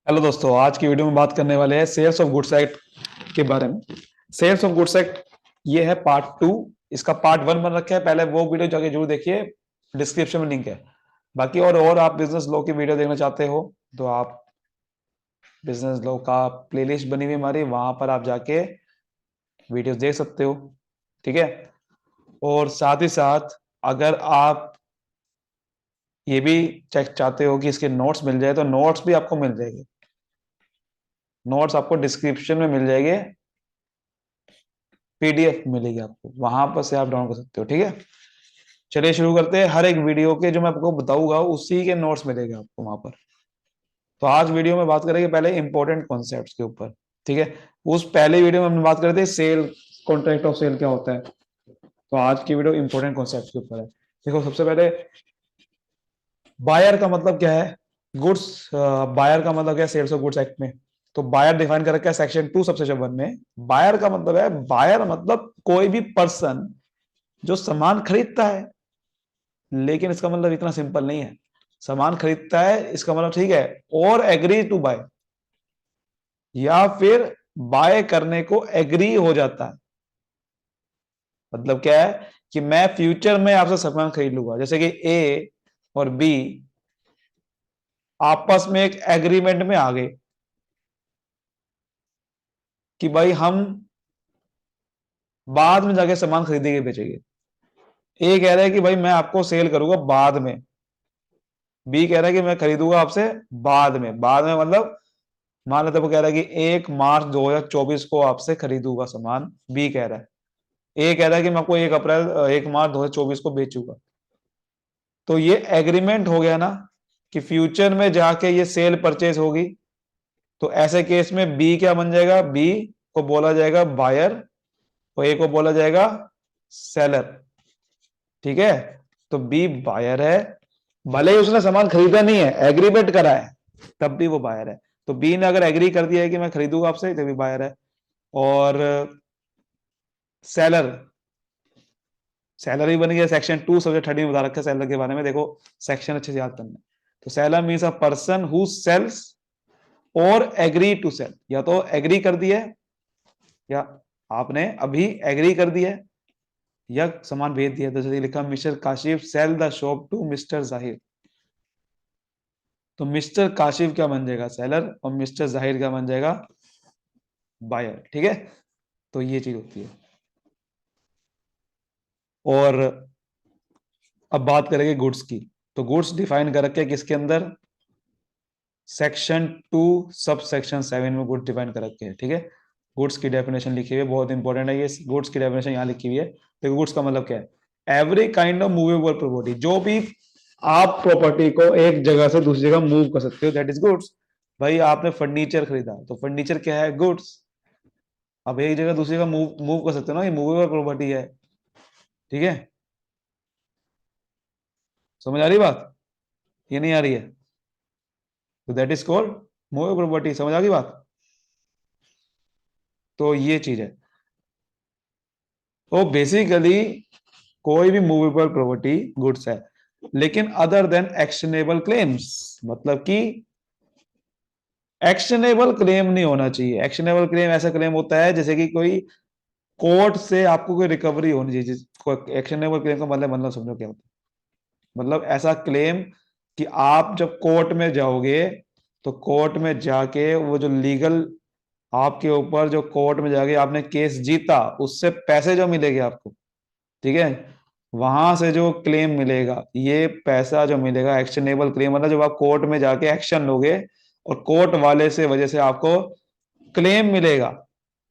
Hello दोस्तों, आज की वीडियो में बात करने वाले हैं सेल्स ऑफ गुड्स एक्ट के बारे में। सेल्स ऑफ गुड्स एक्ट ये है पार्ट टू। इसका पार्ट वन बन रखा है, पहले वो वीडियो जाके जरूर देखिए, डिस्क्रिप्शन में लिंक है। बाकी और आप बिजनेस लॉ की वीडियो देखना चाहते हो तो आप बिजनेस लॉ का प्लेलिस्ट बनी हुई हमारी, वहां पर आप जाके वीडियोस देख सकते हो। ठीक है। और साथ ही साथ अगर आप ये भी चेक चाहते हो कि इसके नोट्स मिल जाए तो नोट्स भी आपको मिल जाएंगे। नोट्स आपको डिस्क्रिप्शन में मिल जाएंगे, पीडीएफ मिलेगी आपको, वहां पर से आप डाउनलोड कर सकते हो। ठीक है, चलिए शुरू करते हैं। हर एक वीडियो के जो मैं आपको बताऊंगा उसी के नोट्स मिलेंगे आपको वहां पर। तो आज वीडियो में बात करेंगे पहले इंपॉर्टेंट कॉन्सेप्ट्स के ऊपर। ठीक है। उस पहले वीडियो में हम बात करते थे सेल, कॉन्ट्रैक्ट ऑफ सेल क्या होता है। तो आज की वीडियो इंपॉर्टेंट कॉन्सेप्ट्स के ऊपर है। देखो, सबसे पहले बायर का मतलब क्या है। गुड्स बायर का मतलब क्या है सेल्स ऑफ गुड्स एक्ट में। तो बायर डिफाइन कर रखा है सेक्शन 2 सबसेक्शन 1 में। बायर का मतलब है, बायर मतलब कोई भी पर्सन जो सामान खरीदता है। लेकिन इसका मतलब इतना सिंपल नहीं है। सामान खरीदता है इसका मतलब ठीक है, और एग्री टू बाय, या फिर बाय करने को एग्री हो जाता है। मतलब क्या है कि मैं फ्यूचर में आपसे सामान खरीद लूंगा, जैसे कि ए और बी आपस में एक एग्रीमेंट में आ गए कि भाई हम बाद में जाके सामान खरीदेंगे बेचेंगे। ए कह रहा है कि भाई मैं आपको सेल करूंगा बाद में, बी कह रहा है कि मैं खरीदूंगा आपसे बाद में। बाद में मतलब मान लेते वो कह रहा है कि 1 मार्च 2024 को आपसे खरीदूंगा सामान, बी कह रहा है। ए कह रहा है कि मैं आपको 1 मार्च 2024 को बेचूंगा। तो ये एग्रीमेंट हो गया ना कि फ्यूचर में जाके ये सेल परचेज होगी। तो ऐसे केस में बी क्या बन जाएगा, बी को बोला जाएगा बायर और ए को बोला जाएगा सेलर। ठीक है। तो बी बायर है, भले ही उसने सामान खरीदा नहीं है, एग्रीमेंट करा है, तब भी वो बायर है। तो बी ने अगर एग्री कर दिया है कि मैं खरीदूंगा आपसे, तभी बायर है। और सेलर, सैलरी बन गया सेक्शन 2 सब्जेक्ट 30 में बता रखा है सैलर के बारे में। देखो, सेक्शन अच्छे से याद करना है। तो seller means a person who sells और एग्री टू सेल। या तो एग्री कर दिया है, या आपने अभी एग्री कर दिया है, या सामान भेज दिया। तो जैसे लिखा mister Kashif sell the shop to mister Zahir. तो मिस्टर काशिफ क्या बन जाएगा, सेलर, और मिस्टर जाहिर क्या बन जाएगा, बायर। ठीक है। तो ये चीज होती है। और अब बात करेंगे गुड्स की। तो गुड्स डिफाइन कर रखे हैं किसके अंदर, सेक्शन 2 सब सेक्शन 7 में गुड्स डिफाइन कर रखे हैं। ठीक है। गुड्स की डेफिनेशन लिखी हुई है, बहुत इंपॉर्टेंट है ये। गुड्स की डेफिनेशन यहाँ लिखी हुई है। देखो, गुड्स का मतलब क्या है, every kind of movable property, जो भी आप प्रॉपर्टी को एक जगह से दूसरी जगह मूव कर सकते हो, दैट इज गुड्स। भाई आपने फर्नीचर खरीदा तो फर्नीचर क्या है, गुड्स। अब एक जगह दूसरी जगह मूव मूव कर सकते हो ना, ये मूवेबल प्रॉपर्टी है। ठीक है। समझ आ रही बात, ये नहीं आ रही है? तो that is called movable property. समझ आ गई बात? तो ये चीज है। तो बेसिकली कोई भी मूवेबल प्रॉपर्टी गुड्स है, लेकिन अदर देन एक्शनेबल क्लेम्स, मतलब कि एक्शनेबल क्लेम नहीं होना चाहिए। एक्शनेबल क्लेम ऐसा क्लेम होता है जैसे कि कोई कोर्ट से आपको कोई रिकवरी होनी चाहिए। एक्शनेबल क्लेम का मतलब समझो क्या होता है। मतलब ऐसा क्लेम कि आप जब कोर्ट में जाओगे तो कोर्ट में जाके वो जो लीगल आपके ऊपर, जो कोर्ट में जाके आपने केस जीता, उससे पैसे जो मिलेंगे आपको, ठीक है, वहां से जो क्लेम मिलेगा, ये पैसा जो मिलेगा एक्शनेबल क्लेम, मतलब जब आप कोर्ट में जाके एक्शन लोगे और कोर्ट वाले से वजह से आपको क्लेम मिलेगा,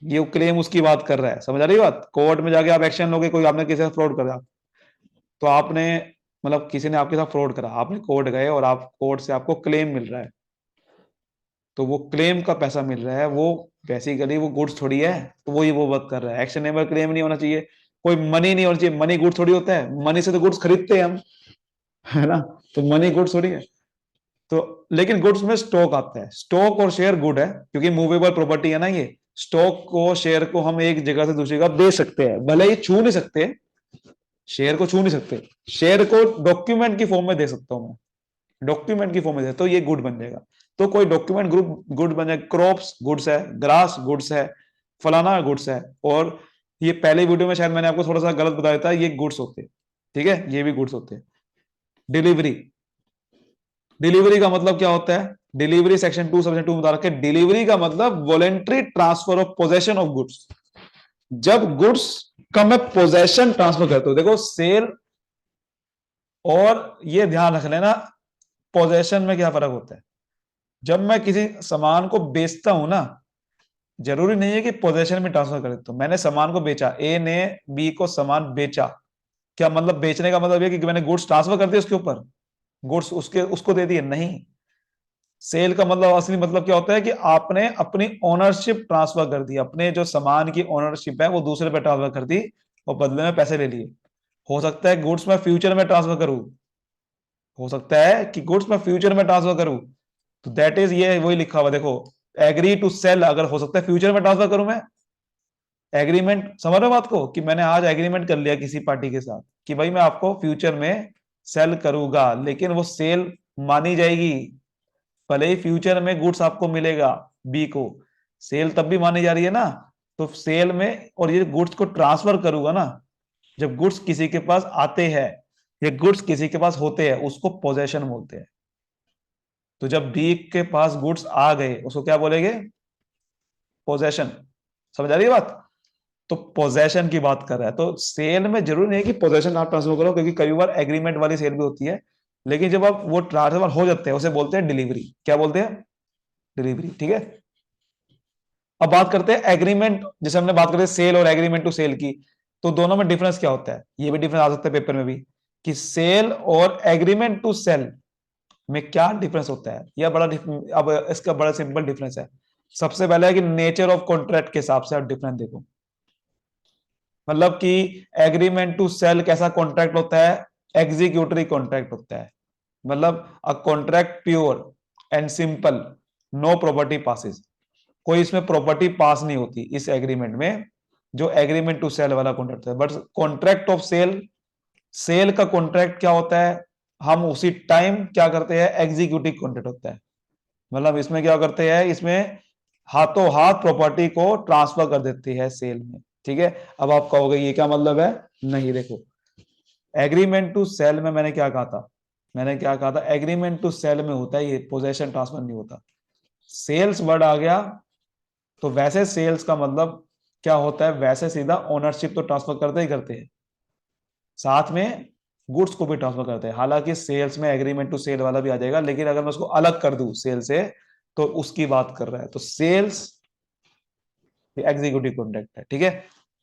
ये क्लेम उसकी बात कर रहा है। समझ आ रही बात? कोर्ट में जाके आप एक्शन लोगे, कोई आपने किसी से फ्रॉड करा, तो आपने, मतलब किसी ने आपके साथ फ्रॉड करा, आपने कोर्ट गए और आप कोर्ट से आपको क्लेम मिल रहा है, तो वो क्लेम का पैसा मिल रहा है, वो बेसिकली वो गुड्स थोड़ी है। तो वही वो बात कर रहा है, एक्शनेबल क्लेम नहीं होना चाहिए, कोई मनी नहीं होना चाहिए। मनी गुड्स थोड़ी होता है, मनी से तो गुड्स खरीदते हैं हम, है ना? तो मनी गुड्स थोड़ी है। तो लेकिन गुड्स में स्टॉक आता है, स्टॉक और शेयर गुड है, क्योंकि मूवेबल प्रॉपर्टी है ना ये। स्टॉक को, शेयर को हम एक जगह से दूसरी जगह दे सकते हैं, भले ही छू नहीं सकते, शेयर को छू नहीं सकते। शेयर को डॉक्यूमेंट की फॉर्म में दे सकता हूं मैं, डॉक्यूमेंट की फॉर्म में तो ये गुड बन जाएगा। तो कोई डॉक्यूमेंट ग्रुप गुड बन जाएगा, क्रॉप्स गुड्स है, ग्रास गुड्स है, फलाना गुड्स है। और ये पहले वीडियो में शायद मैंने आपको थोड़ा सा गलत बताया था, ये गुड्स होते हैं, ठीक है, ये भी गुड्स होते हैं। डिलीवरी, डिलीवरी का मतलब क्या होता है? डिलीवरी सेक्शन 2 सेक्शन 2 बता रखे, डिलीवरी का मतलब voluntary transfer of possession of goods. जब गुड्स का मैं पोजेशन ट्रांसफर करता हूं, देखो सेल और ये ध्यान रख लेना, पोजेशन में क्या फर्क होता है। जब मैं किसी सामान को बेचता हूं ना, जरूरी नहीं है कि पोजेशन में ट्रांसफर कर देता हूं। मैंने सामान को बेचा, ए ने बी को सामान बेचा, क्या मतलब बेचने का मतलब है कि मैंने गुड्स ट्रांसफर कर दिया उसके ऊपर, गुड्स उसके उसको दे दिए? नहीं। सेल का मतलब, असली मतलब क्या होता है कि आपने अपनी ओनरशिप ट्रांसफर कर दी, अपने जो सामान की ओनरशिप है वो दूसरे पे ट्रांसफर कर दी और बदले में पैसे ले लिए। हो सकता है गुड्स में फ्यूचर में ट्रांसफर करूं, हो सकता है कि गुड्स में फ्यूचर में ट्रांसफर करूं, तो दैट इज, ये वही लिखा हुआ देखो, एग्री टू सेल, अगर हो सकता है फ्यूचर में ट्रांसफर करूं मैं। एग्रीमेंट, समझ रहे हो बात को, कि मैंने आज एग्रीमेंट कर लिया किसी पार्टी के साथ कि भाई मैं आपको फ्यूचर में सेल करूंगा, लेकिन वो सेल मानी जाएगी, भले ही फ्यूचर में गुड्स आपको मिलेगा बी को, सेल तब भी मानी जा रही है ना। तो सेल में, और ये गुड्स को ट्रांसफर करूंगा ना, जब गुड्स किसी के पास आते हैं या गुड्स किसी के पास होते हैं, उसको पोजेशन बोलते हैं। तो जब बी के पास गुड्स आ गए, उसको क्या बोलेंगे? पोजेशन। समझ आ रही है बात? तो पोजेशन की बात कर रहा है। तो सेल में जरूरी नहीं है कि पोजेशन आप ट्रांसफर करो, क्योंकि कई बार एग्रीमेंट वाली सेल भी होती है, लेकिन जब आप वो ट्रांसफर हो जाते हैं उसे बोलते हैं डिलीवरी। क्या बोलते हैं? डिलीवरी, ठीक है। अब बात करते हैं एग्रीमेंट, जैसे हमने बात करी सेल और एग्रीमेंट टू सेल की, तो दोनों में डिफरेंस क्या होता है, ये भी डिफरेंस आ सकता है पेपर में भी, कि सेल और एग्रीमेंट टू सेल में क्या डिफरेंस होता है, या अब इसका बड़ा सिंपल डिफरेंस है। सबसे पहले है कि नेचर ऑफ कॉन्ट्रैक्ट के हिसाब से आप डिफरेंस देखो। मतलब कि एग्रीमेंट टू सेल कैसा कॉन्ट्रैक्ट होता है? एग्जीक्यूटरी कॉन्ट्रैक्ट होता है। मतलब a contract pure and simple, no property passes, कोई इसमें प्रॉपर्टी पास नहीं होती इस एग्रीमेंट में, जो एग्रीमेंट टू सेल वाला कॉन्ट्रैक्ट है। But contract of sale, sale का कॉन्ट्रैक्ट क्या होता है, हम उसी टाइम क्या करते हैं, एग्जीक्यूटिव कॉन्ट्रैक्ट होता है। मतलब इसमें क्या करते हैं, इसमें हाथों हाथ प्रॉपर्टी को ट्रांसफर कर देती है सेल में, ठीक है। अब आप कहोगे ये क्या मतलब है? नहीं, देखो, एग्रीमेंट टू सेल में मैंने क्या कहा था, मैंने क्या कहा था, एग्रीमेंट टू सेल में होता है ये, पोजेशन ट्रांसफर नहीं होता। सेल्स वर्ड आ गया, तो वैसे सेल्स का मतलब क्या होता है, वैसे सीधा ओनरशिप तो ट्रांसफर करते ही करते हैं, साथ में गुड्स को भी ट्रांसफर करते हैं। हालांकि सेल्स में एग्रीमेंट टू सेल वाला भी आ जाएगा, लेकिन अगर मैं उसको अलग कर दूं सेल से, तो उसकी बात कर रहा है। तो सेल्स एग्जीक्यूटिव कॉन्ट्रैक्ट है, ठीक है।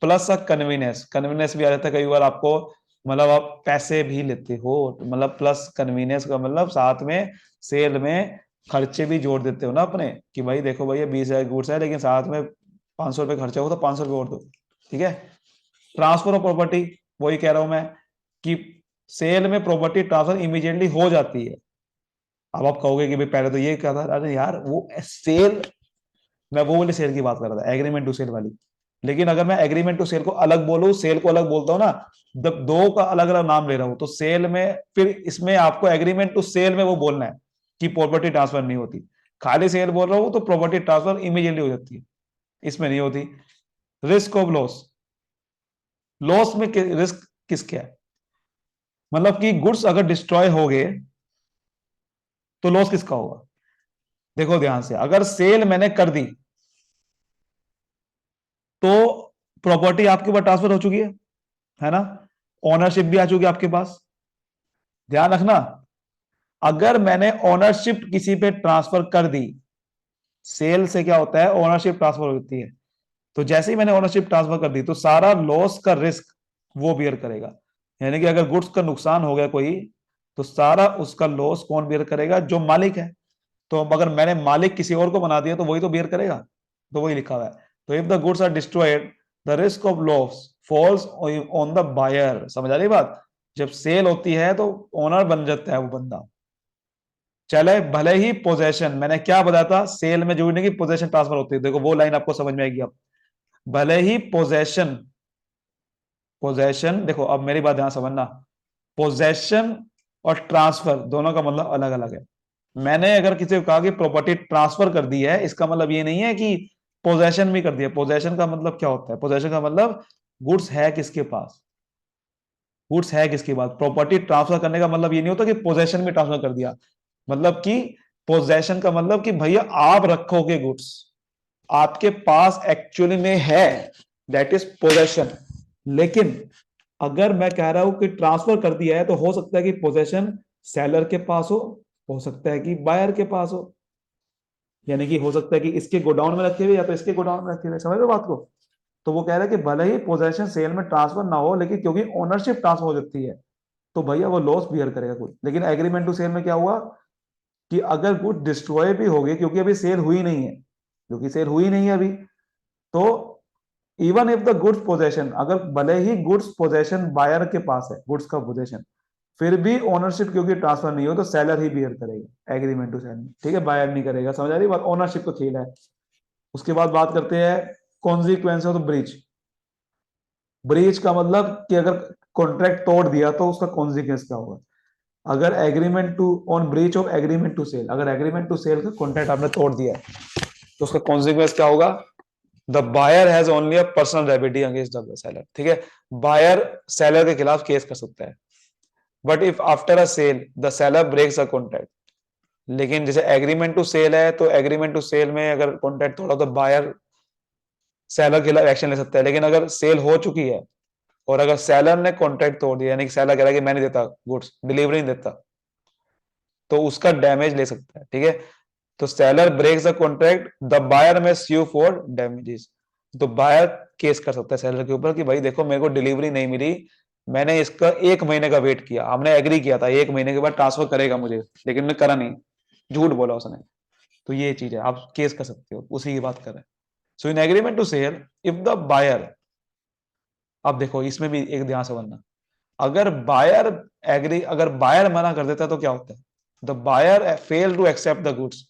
प्लस कन्वीनियंस, कन्वीनियंस भी आ जाता है कई बार आपको, मतलब आप पैसे भी लेते हो, तो मतलब प्लस कन्वीनियंस का मतलब साथ में सेल में खर्चे भी जोड़ देते हो ना अपने, कि भाई देखो भैया 20,000 गुड्स है, लेकिन साथ में 500 रुपये खर्चा हो तो 500 रुपये और दो, ठीक है। ट्रांसफर ऑफ प्रॉपर्टी, वही कह रहा हूं मैं कि सेल में प्रॉपर्टी ट्रांसफर इमीडिएटली हो जाती है। अब आप कहोगे कि भाई पहले तो ये क्या था, अरे यार वो सेल, मैं वो वाली सेल की बात कर रहा था, एग्रीमेंट टू सेल वाली। लेकिन अगर मैं एग्रीमेंट टू सेल को अलग बोलूं, सेल को अलग बोलता हूं ना, जब दो का अलग अलग नाम ले रहा हूं, तो सेल में फिर इसमें आपको एग्रीमेंट टू सेल में वो बोलना है कि प्रॉपर्टी ट्रांसफर नहीं होती। खाली सेल बोल रहा हूं तो प्रॉपर्टी ट्रांसफर इमीडिएटली हो जाती है, इसमें नहीं होती। रिस्क ऑफ लॉस, लॉस में रिस्क किसके है, मतलब कि गुड्स अगर डिस्ट्रॉय हो गए तो लॉस किसका होगा। देखो ध्यान से, अगर सेल मैंने कर दी तो प्रॉपर्टी आपके ऊपर ट्रांसफर हो चुकी है ना, ओनरशिप भी आ चुकी है आपके पास। ध्यान रखना, अगर मैंने ओनरशिप किसी पे ट्रांसफर कर दी, सेल से क्या होता है, ओनरशिप ट्रांसफर होती है, तो जैसे ही मैंने ओनरशिप ट्रांसफर कर दी तो सारा लॉस का रिस्क वो बियर करेगा। यानी कि अगर गुड्स का नुकसान हो गया कोई, तो सारा उसका लॉस कौन बियर करेगा, जो मालिक है। तो अगर मैंने मालिक किसी और को बना दिया तो वही तो बियर करेगा, तो वही लिखा हुआ है। तो if the goods are destroyed, the risk of loss falls on the buyer. समझ आ रही बात? जब सेल होती है तो ओनर बन जाता है वो बंदा। चले, भले ही पोजेशन, मैंने क्या बताया था, सेल में जो नहीं की पोजेशन ट्रांसफर होती है, देखो वो लाइन आपको समझ में आएगी अब। भले ही पोजेशन, पोजेशन देखो, अब मेरी बात ध्यान समझना, पोजेशन और ट्रांसफर दोनों का मतलब अलग अलग है। मैंने अगर किसी को कहा कि प्रॉपर्टी ट्रांसफर कर दी है, इसका मतलब ये नहीं है कि पोजेशन भी कर दिया। पोजेशन का मतलब क्या होता है? पोजेशन का मतलब गुड्स है किसके पास, गुड्स है किसके पास। प्रॉपर्टी ट्रांसफर करने का मतलब ये नहीं होता कि पोजेशन में ट्रांसफर कर दिया। मतलब कि पोजेशन का मतलब कि भैया आप रखोगे गुड्स, आपके पास एक्चुअली में है, दैट इज पोजेशन। लेकिन अगर मैं कह रहा हूं कि ट्रांसफर कर दिया है, तो हो सकता है कि पोजेशन सेलर के पास हो सकता है कि बायर के पास हो। यानी कि हो सकता है कि इसके गोडाउन में रखे हुए या तो इसके गोडाउन में रखे हुए। समझ रहे हो बात को? तो वो कह रहा है कि भले ही पोजेशन सेल में ट्रांसफर ना हो, लेकिन क्योंकि ओनरशिप ट्रांसफर हो जाती है, तो भैया वो लॉस बियर करेगा कुछ। लेकिन एग्रीमेंट टू सेल में क्या हुआ कि अगर गुड डिस्ट्रॉय भी हो गए, क्योंकि अभी सेल हुई नहीं है, क्योंकि सेल हुई नहीं है अभी, तो even if the goods possession, अगर भले ही गुड्स पोजेशन बायर के पास है, गुड्स का पोजेशन, फिर भी ओनरशिप क्योंकि ट्रांसफर नहीं हो, तो सेलर ही बियर करेगा एग्रीमेंट टू सेल में। ठीक है, बायर नहीं करेगा। समझ आ रही बात? ओनरशिप का खेल है। उसके बाद बात करते हैं consequence of the breach. Breach का मतलब कि अगर कॉन्ट्रैक्ट तोड़ दिया तो उसका कॉन्सिक्वेंस क्या होगा। अगर agreement to on breach of agreement to sell, अगर एग्रीमेंट टू सेल का कॉन्ट्रैक्ट आपने तोड़ दिया है, तो उसका कॉन्सिक्वेंस क्या होगा? The buyer has only a personal liability against the seller. ठीक है, बायर सेलर के खिलाफ केस कर सकता है। But if after a sale the seller breaks a contract, लेकिन जैसे एग्रीमेंट टू सेल है, तो एग्रीमेंट टू सेल में अगर कॉन्ट्रैक्ट तोड़ा तो बायर सेलर के खिलाफ एक्शन ले सकता है। लेकिन अगर सेल हो चुकी है और अगर सेलर ने कॉन्ट्रैक्ट तोड़ दिया, यानी कि सेलर कह रहा है कि मैं नहीं देता गुड्स, डिलीवरी नहीं देता, तो उसका डैमेज ले सकता है। ठीक है, तो seller breaks the contract, the buyer may sue for damages. तो बायर केस कर सकता है सेलर के ऊपर कि भाई देखो, मेरे को डिलीवरी नहीं मिली, मैंने इसका 1 महीने का वेट किया, हमने एग्री किया था 1 महीने के बाद ट्रांसफर करेगा मुझे, लेकिन मैं करा नहीं, झूठ बोला उसने। तो ये चीज है, आप केस कर सकते हो, उसी की बात कर रहे हैं। So in agreement to sell if the buyer, अब देखो इसमें भी एक ध्यान से बनना, अगर बायर एग्री, अगर बायर मना कर देता है तो क्या होता है? The buyer fail to accept the goods.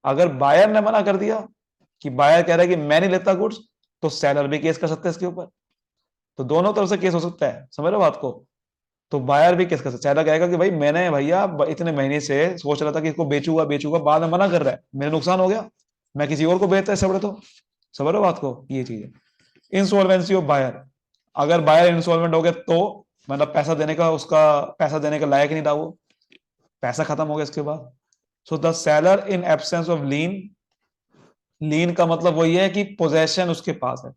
अगर बायर ने मना कर दिया कि बायर कह रहा है कि मैं नहीं लेता गुड्स, तो सेलर भी केस कर सकता है इसके ऊपर। तो दोनों तरफ से केस हो सकता है। समझ रहे हो बात को? तो बायर भी केस कर सकता है। सेलर कहेगा कि भाई मैंने भैया इतने महीने से सोच रहा था कि इसको बेचूंगा बेचूंगा, बाद में मना कर रहा है, मेरा नुकसान हो गया, मैं किसी और को बेचता है सब। तो समझ रहे हो बात को? ये चीज है इंसॉल्वेंसी ऑफ बायर। अगर बायर इंसॉल्वेंट हो गया, तो मतलब पैसा देने का, उसका पैसा देने का लायक नहीं था वो, पैसा खत्म हो गया इसके बाद। So the seller in absence of lien, lien का मतलब वही है कि पोजेशन उसके पास है,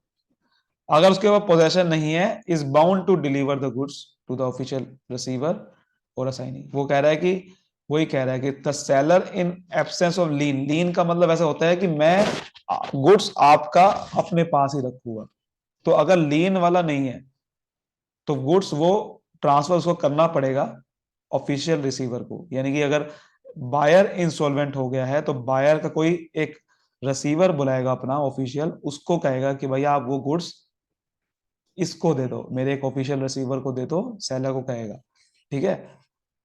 अगर उसके पास पोजेशन नहीं है, is bound to deliver the goods to the official receiver और असाइनी। वो कह रहा है कि, वही कह रहा है कि the seller in absence of lien, lien का मतलब ऐसा होता है कि मैं गुड्स आपका अपने पास ही रखूंगा। तो अगर लीन वाला नहीं है, तो गुड्स वो ट्रांसफर उसको करना पड़ेगा ऑफिशियल रिसीवर को। यानी कि अगर बायर इंसॉल्वेंट हो गया है, तो बायर का कोई एक रिसीवर बुलाएगा अपना ऑफिशियल, उसको कहेगा कि भैया आप वो गुड्स इसको दे दो, मेरे एक ऑफिशियल रिसीवर को दे दो, सेलर को कहेगा। ठीक है,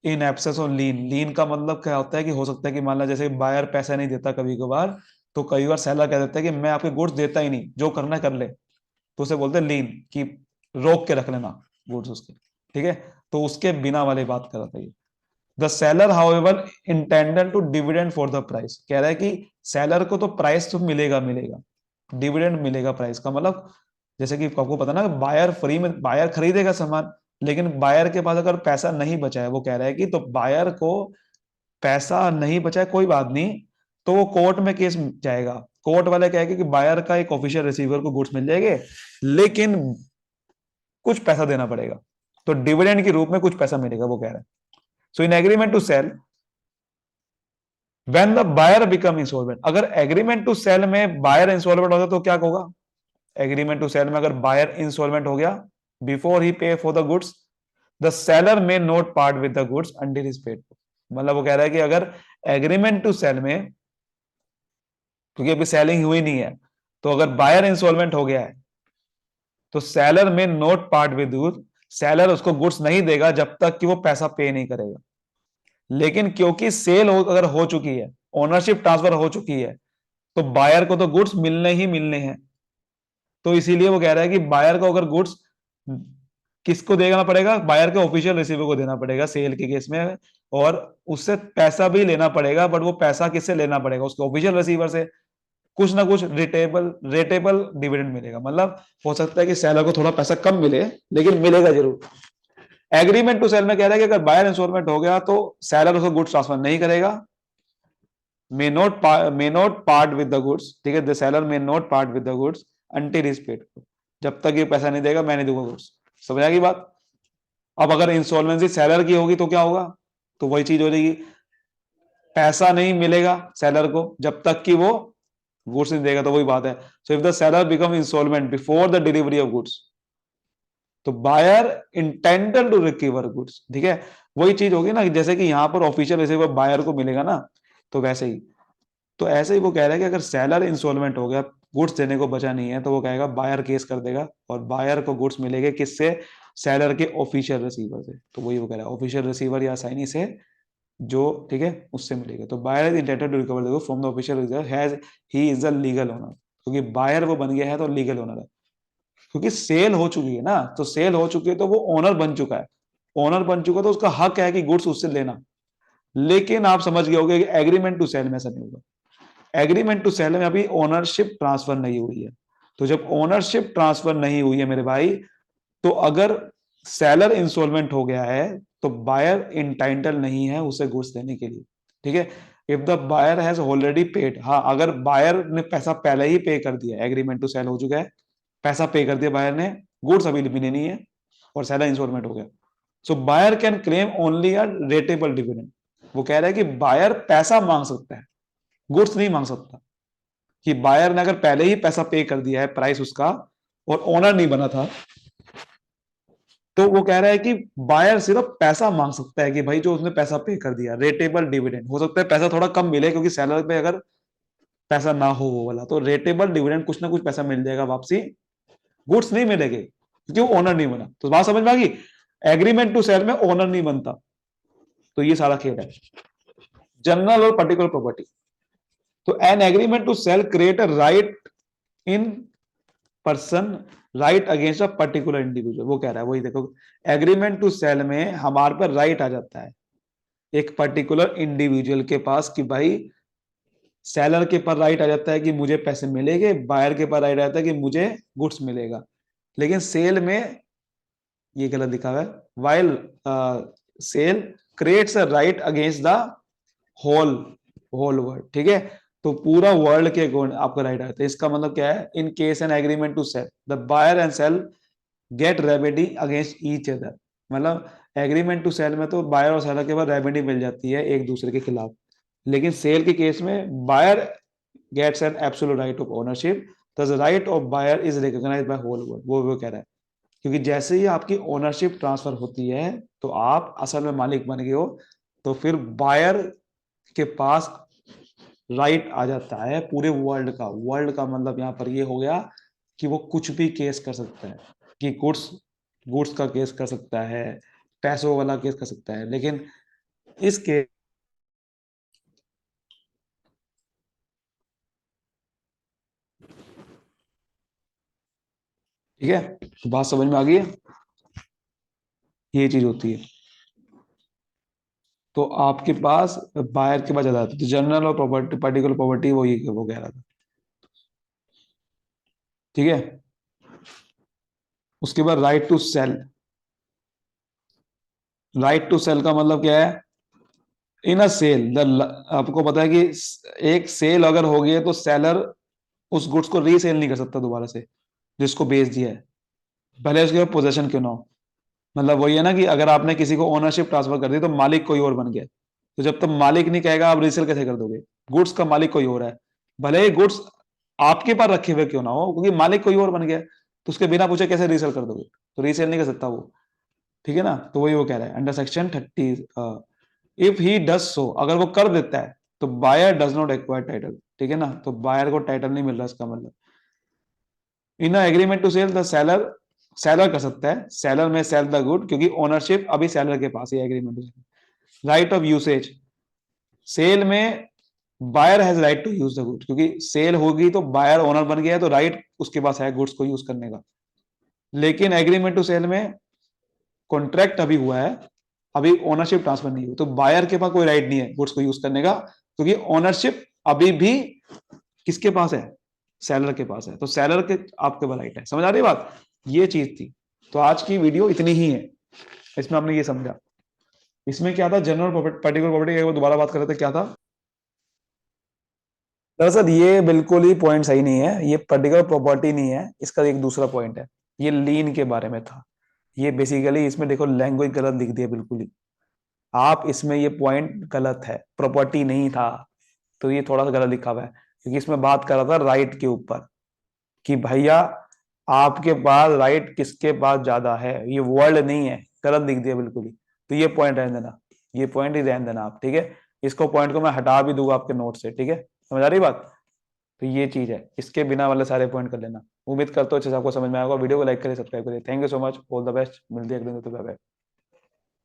इन एब्सेंस ऑफ लीन, लीन का मतलब क्या होता है कि हो सकता है कि मान लो जैसे बायर पैसा नहीं देता कभी कभार, तो कई बार सेलर कह देता है कि मैं आपके गुड्स देता ही नहीं, जो करना है कर ले, तो उसे बोलते हैं लीन, कि रोक के रख लेना गुड्स उसके। ठीक है, तो उसके बिना वाली बात कर रहा था ये। The seller however intended to dividend for the price, कह रहा है कि सेलर को तो प्राइस तो मिलेगा मिलेगा, डिविडेंड मिलेगा प्राइस का मतलब, जैसे कि आपको पता ना, बायर फ्री में बायर खरीदेगा सामान, लेकिन बायर के पास अगर पैसा नहीं बचा है, वो कह रहा है कि तो बायर को पैसा नहीं बचा है, कोई बात नहीं, तो वो कोर्ट में केस जाएगा। कोर्ट वाले कहेंगे कि बायर का एक ऑफिशियल रिसीवर को गुड्स मिल जाएंगे, लेकिन कुछ पैसा देना पड़ेगा, तो डिविडेंड के रूप में कुछ पैसा मिलेगा, वो कह रहा है। So in agreement to sell when the buyer become insolvent, अगर एग्रीमेंट टू सेल में बायर इंसॉल्वेंट होगा तो क्या होगा? एग्रीमेंट टू सेल में अगर बायर इंसॉल्वेंट हो गया, before he pay for the goods, the seller may not part with the goods until is paid. मतलब वो कह रहा है कि अगर एग्रीमेंट टू सेल में, क्योंकि अभी सेलिंग हुई नहीं है, तो अगर बायर इंसॉल्वेंट हो गया है, तो seller may not part with goods, seller उसको गुड्स नहीं देगा जब तक कि वो पैसा पे नहीं करेगा। लेकिन क्योंकि सेल अगर हो चुकी है, ओनरशिप ट्रांसफर हो चुकी है, तो बायर को तो गुड्स मिलने ही मिलने हैं। तो इसीलिए वो कह रहा है कि बायर को अगर गुड्स किसको देना पड़ेगा? बायर के ऑफिशियल रिसीवर को देना पड़ेगा सेल के केस में, और उससे पैसा भी लेना पड़ेगा, बट वो पैसा किससे लेना पड़ेगा? उसके ऑफिशियल रिसीवर से। कुछ ना कुछ रेटेबल डिविडेंड मिलेगा, मतलब हो सकता है कि सेलर को थोड़ा पैसा कम मिले, लेकिन मिलेगा जरूर। एग्रीमेंट टू सेल में कह रहा है कि अगर बायर इंस्टॉलमेंट हो गया तो सेलर उसको गुड्स ट्रांसफर नहीं करेगा। May not part with the goods, ठीक है, the seller may not part with the goods until is paid. जब तक ये पैसा नहीं देगा मैं नहीं दूंगा गुड्स। समझ आ गई बात? अब अगर इंस्टॉलमेंसी सेलर की होगी तो क्या होगा? तो वही चीज हो जाएगी, पैसा नहीं मिलेगा सेलर को जब तक कि वो गुड्स नहीं देगा। तो वही बात है, so if the seller become instalment before the delivery of goods, तो buyer intended to recover goods. ठीक है, वही चीज होगी ना, जैसे कि यहां पर ऑफिशियल रिसीवर बायर को मिलेगा ना, तो वैसे ही। तो ऐसे ही वो कह रहा है कि अगर सेलर इंस्टॉलमेंट हो गया, गुड्स देने को बचा नहीं है, तो वो कहेगा बायर केस कर देगा, और बायर को गुड्स मिलेंगे किससे? सेलर के ऑफिशियल रिसीवर से। तो वही वो कह रहा है, ऑफिशियल रिसीवर या साइनी से, जो, ठीक है, उससे मिलेगा। तो buyer is intended to recover the from the official receiver has he is the legal owner, क्योंकि बायर वो बन गया है तो लीगल ओनर है। क्योंकि सेल हो चुकी है ना, तो सेल हो चुकी है तो वो ओनर बन चुका है। ओनर बन चुका तो उसका हक है कि गुड्स उससे लेना। लेकिन आप समझ गए होंगे कि एग्रीमेंट टू सेल में ऐसा नहीं होगा। एग्रीमेंट टू सेल में अभी ओनरशिप ट्रांसफर नहीं हुई है। तो जब ओनरशिप ट्रांसफर नहीं हुई है मेरे भाई, तो अगर सेलर इंस्टॉलमेंट हो गया है तो बायर इंटाइटल नहीं है उसे गुड्स देने के लिए। ठीक है, if the buyer has already paid, हाँ, अगर बायर ने पैसा पहले ही पे कर दिया, एग्रीमेंट टू सेल हो चुका है, पैसा पे कर दिया बायर ने, गुड्स अभी भी नहीं है, और सेलर इंस्टॉलमेंट हो गया, सो buyer can claim only a rateable dividend. वो कह रहा है कि बायर पैसा मांग सकता है, गुड्स नहीं मांग सकता। कि बायर ने अगर पहले ही पैसा पे कर दिया है, प्राइस उसका, और ओनर नहीं बना था, तो वो कह रहा है कि बायर सिर्फ पैसा मांग सकता है, कि भाई जो उसने पैसा पे कर दिया, रेटेबल डिविडेंड। हो सकता है पैसा थोड़ा कम मिले, क्योंकि सैलर पे अगर पैसा ना हो वो वाला, तो रेटेबल डिविडेंड कुछ ना कुछ पैसा मिल जाएगा वापसी, गुड्स नहीं मिलेंगे क्योंकि वो ओनर नहीं बना। तो बात समझ में आ गई? एग्रीमेंट टू सेल में ओनर नहीं बनता, तो ये सारा खेल है। जनरल और पर्टिकुलर प्रॉपर्टी, तो an agreement to sell create a right in person, right against a particular individual. वो कह रहा है, वही देखो, एग्रीमेंट टू सेल में हमारे पर राइट आ जाता है एक पर्टिकुलर इंडिविजुअल के पास, कि भाई सेलर के पर राइट आ जाता है कि मुझे पैसे मिलेंगे, बायर के पर राइट आ जाता है कि मुझे गुड्स मिलेगा। लेकिन सेल में ये गलत लिखा हुआ है, while sale creates a right against the whole whole world. ठीक है, तो पूरा वर्ल्ड के अकॉर्डिंग आपका राइट आता है। इसका मतलब क्या है? In case an agreement to sell, the buyer and sell get remedy against each other. मतलब एग्रीमेंट टू सेल में तो बायर और सेलर के पास रेमेडी मिल जाती है एक दूसरे के खिलाफ, लेकिन सेल के केस में buyer gets an absolute right of ownership, the right of buyer is recognised by whole world. वो कह रहा है, क्योंकि जैसे ही आपकी ओनरशिप ट्रांसफर होती है तो आप असल में मालिक बन गए हो, तो फिर बायर के पास राइट आ जाता है पूरे वर्ल्ड का। वर्ल्ड का मतलब यहां पर ये हो गया कि वो कुछ भी केस कर सकता है, कि गुड्स गुड्स का केस कर सकता है, पैसों वाला केस कर सकता है, लेकिन इस केस, ठीक है, तो बात समझ में आ गई है? ये चीज होती है। तो आपके पास बायर के पास ज्यादा आता है, तो जनरल और प्रॉपर्टी, पर्टिकुलर प्रॉपर्टी, वो कह रहा था। ठीक है, उसके बाद right to sell. Right to sell का मतलब क्या है? इन अ सेल द, आपको पता है कि एक सेल अगर हो गई है तो सेलर उस गुड्स को रीसेल नहीं कर सकता दोबारा से, जिसको बेच दिया है, भले उसके पास पोजेशन क्यों ना हो। मतलब वही है ना, कि अगर आपने किसी को ओनरशिप ट्रांसफर कर दी तो मालिक कोई और बन गया, तो जब तक मालिक नहीं कहेगा आप रीसेल कैसे कर दोगे? गुड्स का मालिक कोई और है, भले ही गुड्स आपके पास रखे हुए क्यों ना हो, क्योंकि मालिक कोई और बन गया, तो उसके बिना पूछे कैसे रीसेल कर दोगे? तो रीसेल नहीं कर सकता वो। ठीक है ना, तो वही वो कह रहा है under section 30, if he does so, अगर वो कर देता है, तो buyer does not acquire title. ठीक है ना, तो बायर को टाइटल नहीं मिल रहा, इसका मतलब in agreement to sell the seller, seller कर सकता है, seller may sell the good, क्योंकि ओनरशिप अभी सेलर के पास है agreement. Right of usage, sale में buyer has right to use the good, क्योंकि सेल होगी तो बायर ओनर बन गया है, तो राइट उसके पास है गुड्स को यूज करने का। लेकिन एग्रीमेंट टू सेल में कॉन्ट्रैक्ट अभी हुआ है, अभी ओनरशिप ट्रांसफर नहीं हुई, तो बायर के पास कोई राइट नहीं है गुड्स को यूज करने का, क्योंकि ओनरशिप अभी भी किसके पास है, सेलर के पास है, तो सेलर के आपके पास राइट है। समझ आ रही बात, ये चीज थी। तो आज की वीडियो इतनी ही है, इसमें आपने ये समझा। इसमें क्या था, जनरल प्रॉपर्टी पर्टिकुलर प्रॉपर्टी, एक बार दोबारा बात कर रहे थे क्या था। दरअसल ये बिल्कुल ही पॉइंट सही नहीं है, ये पर्टिकुलर प्रॉपर्टी नहीं है, इसका एक दूसरा पॉइंट है, ये लीन के बारे में था। ये बेसिकली इसमें देखो लैंग्वेज गलत लिख दी है बिल्कुल ही, आप इसमें ये पॉइंट गलत है, प्रॉपर्टी नहीं था, तो ये थोड़ा सा गलत लिखा हुआ है, क्योंकि इसमें बात कर रहा था राइट के ऊपर कि भैया आपके पास राइट किसके पास ज्यादा है, ये वर्ड नहीं है, गलत लिख दिया बिल्कुल ही। तो ये पॉइंट रहने देना, ये पॉइंट ही रहने देना आप, ठीक है। इसको पॉइंट को मैं हटा भी दूंगा आपके नोट से, ठीक है, समझ आ रही बात। तो ये चीज है, इसके बिना वाले सारे पॉइंट कर लेना। उम्मीद करता हूँ अच्छे से आपको समझ में आएगा। वीडियो को लाइक करें, सब्सक्राइब करें। Thank you so much, all the best, मिलते हैं अगले वीडियो पे, बाय बाय।